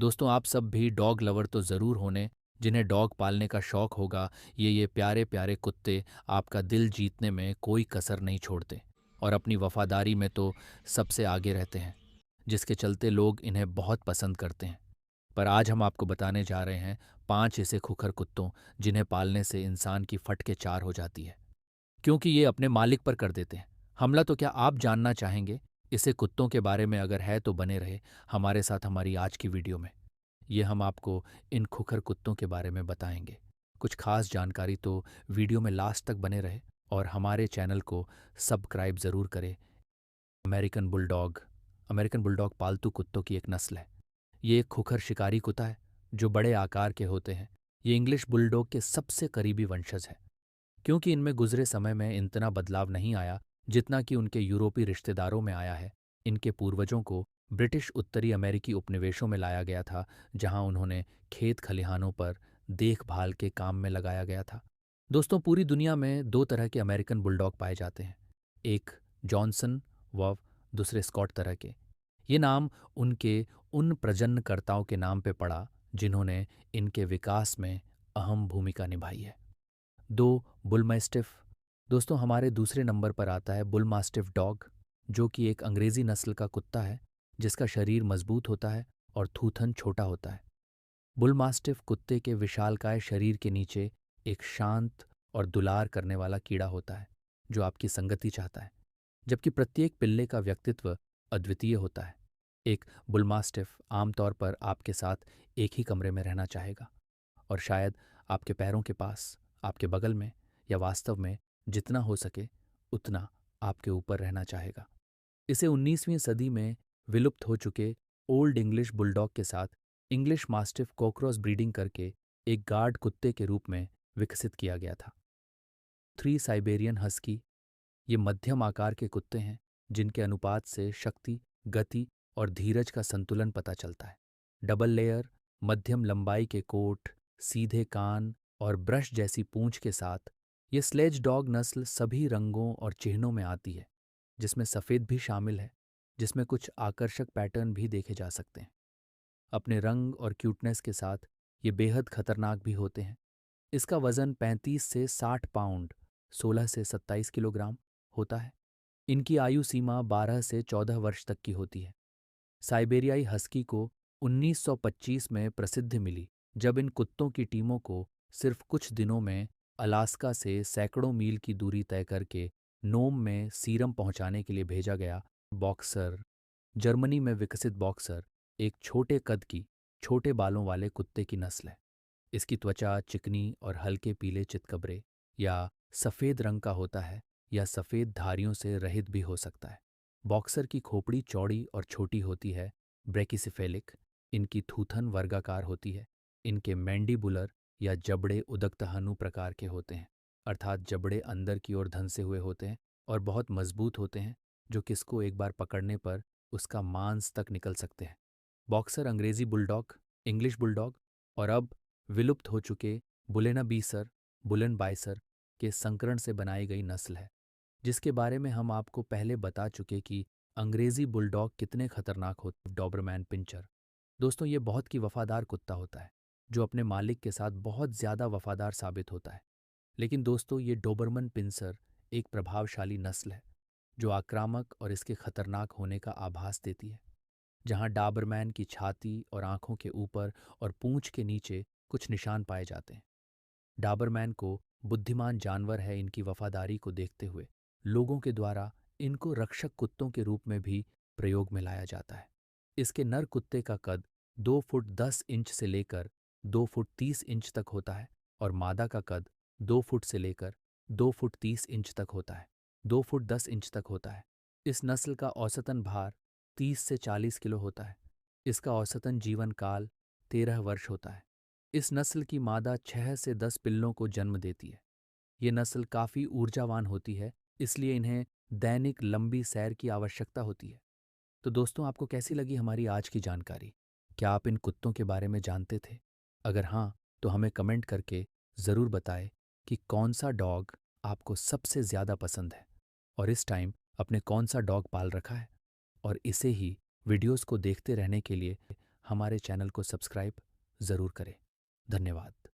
दोस्तों, आप सब भी डॉग लवर तो ज़रूर होने, जिन्हें डॉग पालने का शौक़ होगा। ये प्यारे प्यारे कुत्ते आपका दिल जीतने में कोई कसर नहीं छोड़ते और अपनी वफ़ादारी में तो सबसे आगे रहते हैं, जिसके चलते लोग इन्हें बहुत पसंद करते हैं। पर आज हम आपको बताने जा रहे हैं 5 ऐसे खुकर कुत्तों जिन्हें पालने से इंसान की फट के चार हो जाती है, क्योंकि ये अपने मालिक पर कर देते हैं हमला। तो क्या आप जानना चाहेंगे इसे कुत्तों के बारे में? अगर है तो बने रहे हमारे साथ हमारी आज की वीडियो में। ये हम आपको इन खुकर कुत्तों के बारे में बताएंगे। कुछ खास जानकारी तो वीडियो में लास्ट तक बने रहे और हमारे चैनल को सब्सक्राइब ज़रूर करें। American bulldog. अमेरिकन बुलडॉग पालतू कुत्तों की एक नस्ल है। ये एक खुकर शिकारी कुत्ता है जो बड़े आकार के होते हैं। ये इंग्लिश बुलडॉग के सबसे करीबी वंशज है, क्योंकि इनमें गुजरे समय में इतना बदलाव नहीं आया जितना कि उनके यूरोपीय रिश्तेदारों में आया है। इनके पूर्वजों को ब्रिटिश उत्तरी अमेरिकी उपनिवेशों में लाया गया था, जहां उन्होंने खेत खलिहानों पर देखभाल के काम में लगाया गया था। दोस्तों, पूरी दुनिया में 2 तरह के अमेरिकन बुलडॉग पाए जाते हैं, एक जॉनसन व दूसरे स्कॉट तरह के। ये नाम उनके उन प्रजननकर्ताओं के नाम पे पड़ा जिन्होंने इनके विकास में अहम भूमिका निभाई है। 2 बुलमैस्टिफ। दोस्तों, हमारे दूसरे नंबर पर आता है बुलमास्टिफ डॉग, जो कि एक अंग्रेज़ी नस्ल का कुत्ता है जिसका शरीर मजबूत होता है और थूथन छोटा होता है। बुलमास्टिफ कुत्ते के विशालकाय शरीर के नीचे एक शांत और दुलार करने वाला कीड़ा होता है जो आपकी संगति चाहता है, जबकि प्रत्येक पिल्ले का व्यक्तित्व अद्वितीय होता है। एक बुलमास्टिफ आमतौर पर आपके साथ एक ही कमरे में रहना चाहेगा और शायद आपके पैरों के पास, आपके बगल में, या वास्तव में जितना हो सके उतना आपके ऊपर रहना चाहेगा। इसे 19वीं सदी में विलुप्त हो चुके ओल्ड इंग्लिश बुलडॉग के साथ इंग्लिश मास्टिफ कोक्रॉस ब्रीडिंग करके एक गार्ड कुत्ते के रूप में विकसित किया गया था। 3 साइबेरियन हस्की। ये मध्यम आकार के कुत्ते हैं जिनके अनुपात से शक्ति, गति और धीरज का संतुलन पता चलता है। डबल लेयर, मध्यम लंबाई के कोट, सीधे कान और ब्रश जैसी पूंछ के साथ ये स्लेज डॉग नस्ल सभी रंगों और चिन्हों में आती है, जिसमें सफ़ेद भी शामिल है, जिसमें कुछ आकर्षक पैटर्न भी देखे जा सकते हैं। अपने रंग और क्यूटनेस के साथ ये बेहद खतरनाक भी होते हैं। इसका वज़न 35 से 60 पाउंड, 16 से 27 किलोग्राम होता है। इनकी आयु सीमा 12 से 14 वर्ष तक की होती है। साइबेरियाई हस्की को 1925 में प्रसिद्धि मिली, जब इन कुत्तों की टीमों को सिर्फ कुछ दिनों में अलास्का से सैकड़ों मील की दूरी तय करके नोम में सीरम पहुंचाने के लिए भेजा गया। बॉक्सर। जर्मनी में विकसित बॉक्सर एक छोटे कद की, छोटे बालों वाले कुत्ते की नस्ल है। इसकी त्वचा चिकनी और हल्के पीले चितकबरे या सफ़ेद रंग का होता है, या सफ़ेद धारियों से रहित भी हो सकता है। बॉक्सर की खोपड़ी चौड़ी और छोटी होती है, ब्रेकिसिफेलिक। इनकी थूथन वर्गाकार होती है। इनके मैंडीबुलर या जबड़े उदक्तहनु प्रकार के होते हैं, अर्थात जबड़े अंदर की ओर धंसे हुए होते हैं और बहुत मजबूत होते हैं, जो किसको एक बार पकड़ने पर उसका मांस तक निकल सकते हैं। बॉक्सर अंग्रेज़ी बुलडॉग, इंग्लिश बुलडॉग और अब विलुप्त हो चुके बुलेनबीसर, बुलेन बाइसर के संकरण से बनाई गई नस्ल है, जिसके बारे में हम आपको पहले बता चुके कि अंग्रेज़ी बुलडॉग कितने खतरनाक होते। Doberman pinscher. दोस्तों, ये बहुत की वफादार कुत्ता होता है, जो अपने मालिक के साथ बहुत ज़्यादा वफादार साबित होता है। लेकिन दोस्तों, ये डोबरमन पिंसर एक प्रभावशाली नस्ल है जो आक्रामक और इसके खतरनाक होने का आभास देती है। जहां डाबरमैन की छाती और आंखों के ऊपर और पूंछ के नीचे कुछ निशान पाए जाते हैं। डाबरमैन को बुद्धिमान जानवर है इनकी वफादारी को देखते हुए लोगों के द्वारा इनको रक्षक कुत्तों के रूप में भी प्रयोग में लाया जाता है। इसके नर कुत्ते का कद 2 फुट 10 इंच से लेकर 2 फुट 30 इंच तक होता है और मादा का कद 2 फुट से लेकर 2 फुट 30 इंच तक होता है, 2 फुट 10 इंच तक होता है। इस नस्ल का औसतन भार 30 से 40 किलो होता है। इसका औसतन जीवन काल 13 वर्ष होता है। इस नस्ल की मादा 6 से 10 पिल्लों को जन्म देती है। ये नस्ल काफ़ी ऊर्जावान होती है, इसलिए इन्हें दैनिक लंबी सैर की आवश्यकता होती है। तो दोस्तों, आपको कैसी लगी हमारी आज की जानकारी? क्या आप इन कुत्तों के बारे में जानते थे? अगर हाँ, तो हमें कमेंट करके ज़रूर बताएं कि कौन सा डॉग आपको सबसे ज़्यादा पसंद है और इस टाइम आपने कौन सा डॉग पाल रखा है। और इसे ही वीडियोस को देखते रहने के लिए हमारे चैनल को सब्सक्राइब ज़रूर करें। धन्यवाद।